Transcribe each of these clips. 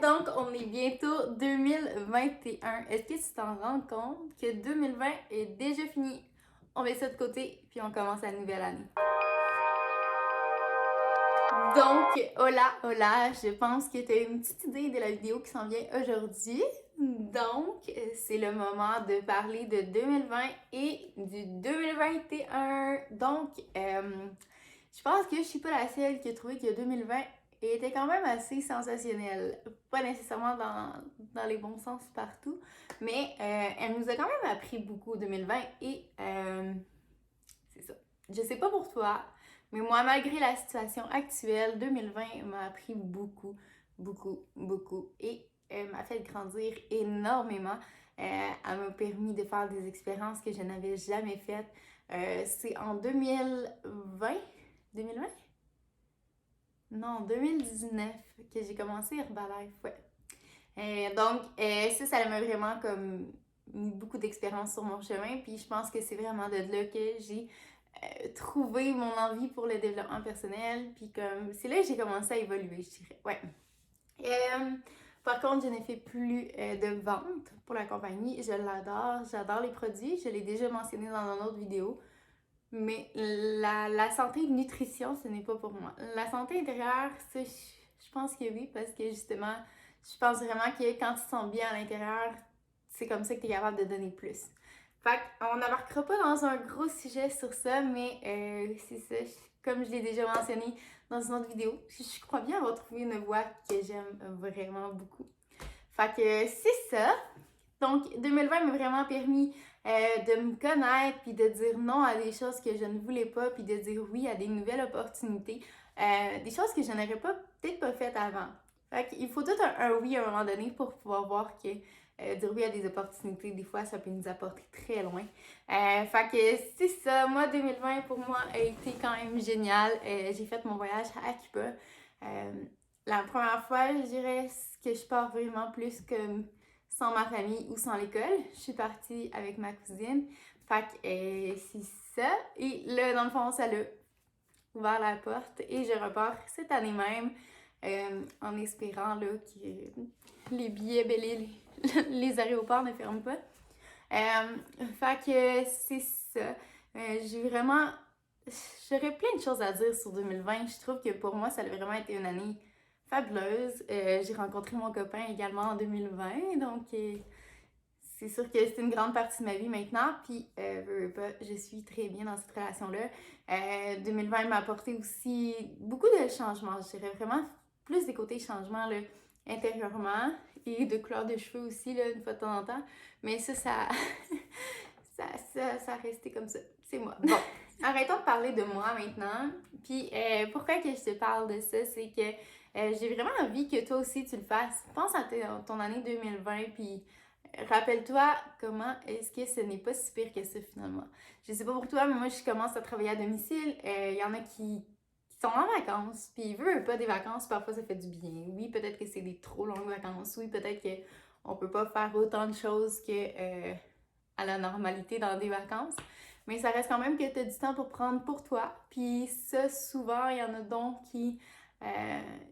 Donc, on est bientôt 2021. Est-ce que tu t'en rends compte que 2020 est déjà fini? On met ça de côté, puis on commence la nouvelle année. Donc, hola, je pense que tu as une petite idée de la vidéo qui s'en vient aujourd'hui. Donc, c'est le moment de parler de 2020 et du 2021. Donc, je pense que je suis pas la seule qui a trouvé que 2020 était quand même assez sensationnel. Pas nécessairement dans les bons sens partout, mais elle nous a quand même appris beaucoup 2020 et c'est ça. Je sais pas pour toi, mais moi, malgré la situation actuelle, 2020 m'a appris beaucoup et m'a fait grandir énormément. Elle m'a permis de faire des expériences que je n'avais jamais faites. C'est en 2020? 2020? Non, 2019 que j'ai commencé Herbalife, ouais. Donc, ça m'a vraiment comme mis beaucoup d'expérience sur mon chemin. Puis je pense que c'est vraiment de là que j'ai trouvé mon envie pour le développement personnel. Puis comme, c'est là que j'ai commencé à évoluer, je dirais. Ouais. Par contre, je ne fais plus de vente pour la compagnie. Je l'adore. J'adore les produits. Je l'ai déjà mentionné dans une autre vidéo. Mais la santé et nutrition, ce n'est pas pour moi. La santé intérieure, ça, je pense que oui, parce que justement, je pense vraiment que quand tu te sens bien à l'intérieur, c'est comme ça que tu es capable de donner plus. Fait qu'on n'embarquera pas dans un gros sujet sur ça, mais c'est ça, comme je l'ai déjà mentionné dans une autre vidéo, je crois bien avoir trouvé une voie que j'aime vraiment beaucoup. Fait que c'est ça. Donc, 2020 m'a vraiment permis de me connaître, puis de dire non à des choses que je ne voulais pas, puis de dire oui à des nouvelles opportunités, des choses que je n'aurais peut-être pas faites avant. Fait qu'il faut tout un oui à un moment donné pour pouvoir voir que dire oui à des opportunités, des fois, ça peut nous apporter très loin. Fait que c'est ça, moi, 2020 pour moi a été quand même génial. J'ai fait mon voyage à Cuba. La première fois, je dirais que je pars vraiment plus comme sans ma famille ou sans l'école. Je suis partie avec ma cousine. Fait que c'est ça. Et là, dans le fond, ça l'a ouvert la porte et je repars cette année même en espérant là, que les billets, ben, les aéroports ne ferment pas. Fait que c'est ça. J'ai vraiment... J'aurais plein de choses à dire sur 2020. Je trouve que pour moi, ça a vraiment été une année fabuleuse. J'ai rencontré mon copain également en 2020, donc c'est sûr que c'est une grande partie de ma vie maintenant, puis je suis très bien dans cette relation-là. 2020 m'a apporté aussi beaucoup de changements, je dirais vraiment plus des côtés changements là, intérieurement et de couleur de cheveux aussi, là, une fois de temps en temps, mais ça, ça a resté comme ça, c'est moi. Bon, arrêtons de parler de moi maintenant, puis pourquoi que je te parle de ça, c'est que j'ai vraiment envie que toi aussi tu le fasses. Pense à ton année 2020, puis rappelle-toi comment est-ce que ce n'est pas si pire que ça finalement. Je sais pas pour toi, mais moi je commence à travailler à domicile. Il y en a qui sont en vacances, puis ils veulent pas des vacances, parfois ça fait du bien. Oui, peut-être que c'est des trop longues vacances. Oui, peut-être qu'on peut pas faire autant de choses que à la normalité dans des vacances. Mais ça reste quand même que tu as du temps pour prendre pour toi. Puis ça, souvent, il y en a donc qui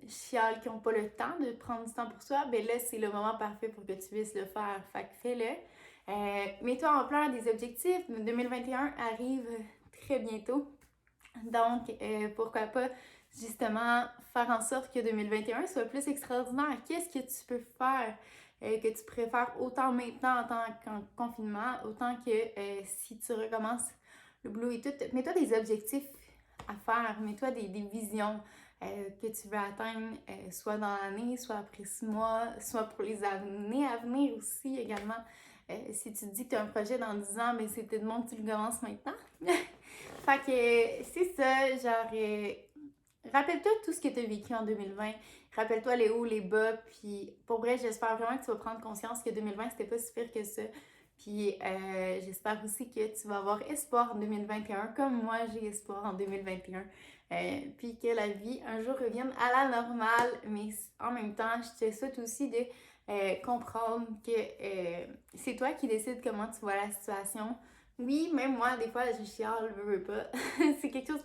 chialent, qui n'ont pas le temps de prendre du temps pour soi. Ben là, c'est le moment parfait pour que tu puisses le faire. Fait que fais-le. Mets-toi en plan des objectifs. 2021 arrive très bientôt. Donc, pourquoi pas justement faire en sorte que 2021 soit plus extraordinaire. Qu'est-ce que tu peux faire que tu préfères autant maintenant en tant qu'en confinement, autant que si tu recommences le boulot et tout. Mets-toi des objectifs à faire, mets-toi des visions que tu veux atteindre, soit dans l'année, soit après 6 mois, soit pour les années à venir aussi également. Si tu te dis que tu as un projet dans 10 ans, mais c'est peut-être bon que tu le commences maintenant. Fait que c'est ça, genre, rappelle-toi tout ce que tu as vécu en 2020. Rappelle-toi les hauts, les bas. Puis pour vrai, j'espère vraiment que tu vas prendre conscience que 2020, c'était pas si pire que ça. Puis j'espère aussi que tu vas avoir espoir en 2021, comme moi j'ai espoir en 2021. Puis que la vie un jour revienne à la normale. Mais en même temps, je te souhaite aussi de comprendre que c'est toi qui décides comment tu vois la situation. Oui, même moi, des fois, je chiale, veux pas. C'est quelque chose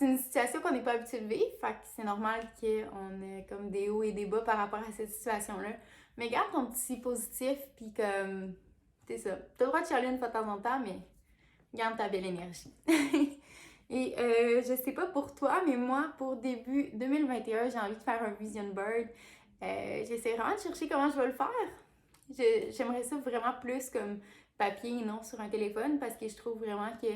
c'est une situation qu'on n'est pas habitué de vivre, fait que c'est normal qu'on ait comme des hauts et des bas par rapport à cette situation-là. Mais garde ton petit positif, puis comme, c'est ça. T'as le droit de chialer une fois de temps en temps, mais garde ta belle énergie. Et je sais pas pour toi, mais moi, pour début 2021, j'ai envie de faire un vision board. J'essaie vraiment de chercher comment je vais le faire. J'aimerais ça vraiment plus comme papier et non sur un téléphone parce que je trouve vraiment que,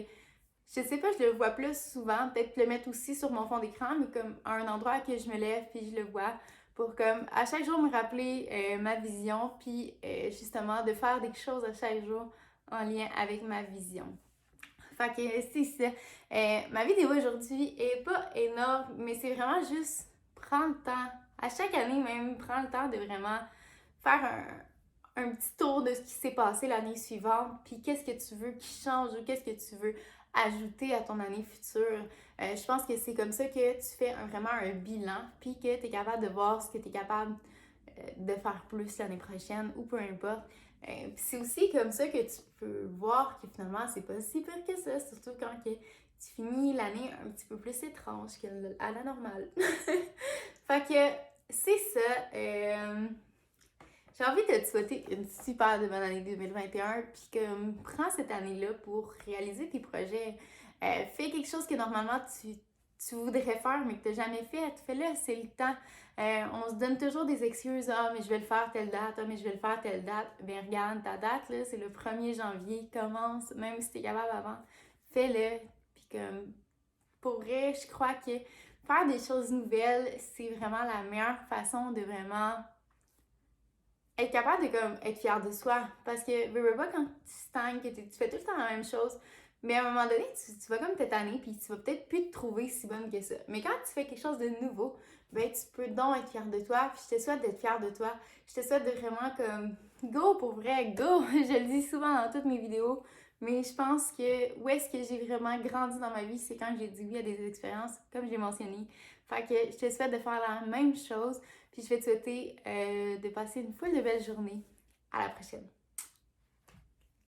je sais pas, je le vois plus souvent, peut-être le mettre aussi sur mon fond d'écran, mais comme à un endroit que je me lève puis je le vois pour comme à chaque jour me rappeler ma vision puis justement de faire des choses à chaque jour en lien avec ma vision. Fait que c'est ça. Ma vidéo aujourd'hui est pas énorme, mais c'est vraiment juste prendre le temps, à chaque année même, prendre le temps de vraiment faire un petit tour de ce qui s'est passé l'année suivante, puis qu'est-ce que tu veux qui change ou qu'est-ce que tu veux ajouter à ton année future. Je pense que c'est comme ça que tu fais vraiment un bilan, puis que tu es capable de voir ce que tu es capable de faire plus l'année prochaine ou peu importe. Puis c'est aussi comme ça que tu peux voir que finalement c'est pas si pire que ça, surtout quand que tu finis l'année un petit peu plus étrange qu'à la normale. Fait que c'est ça. J'ai envie de te souhaiter une super bonne année 2021, puis que prends cette année-là pour réaliser tes projets. Fais quelque chose que normalement tu voudrais faire mais que tu n'as jamais fait. Fais-le, c'est le temps. On se donne toujours des excuses. Ah, mais je vais le faire telle date. Ah, mais je vais le faire telle date. Bien, regarde, ta date, là, c'est le 1er janvier. Commence, même si tu es capable avant. Fais-le. Puis comme, pour vrai, je crois que faire des choses nouvelles, c'est vraiment la meilleure façon de vraiment être capable de comme être fier de soi. Parce que, veux pas, quand tu stagnes, que tu fais tout le temps la même chose, mais à un moment donné, tu vas comme te tanner, puis tu vas peut-être plus te trouver si bonne que ça. Mais quand tu fais quelque chose de nouveau, ben tu peux donc être fier de toi, puis je te souhaite d'être fier de toi. Je te souhaite de vraiment comme go pour vrai, go! Je le dis souvent dans toutes mes vidéos, mais je pense que où est-ce que j'ai vraiment grandi dans ma vie, c'est quand j'ai dit oui à des expériences, comme j'ai mentionné. Fait que je te souhaite de faire la même chose, puis je vais te souhaiter de passer une foule de belles journées. À la prochaine!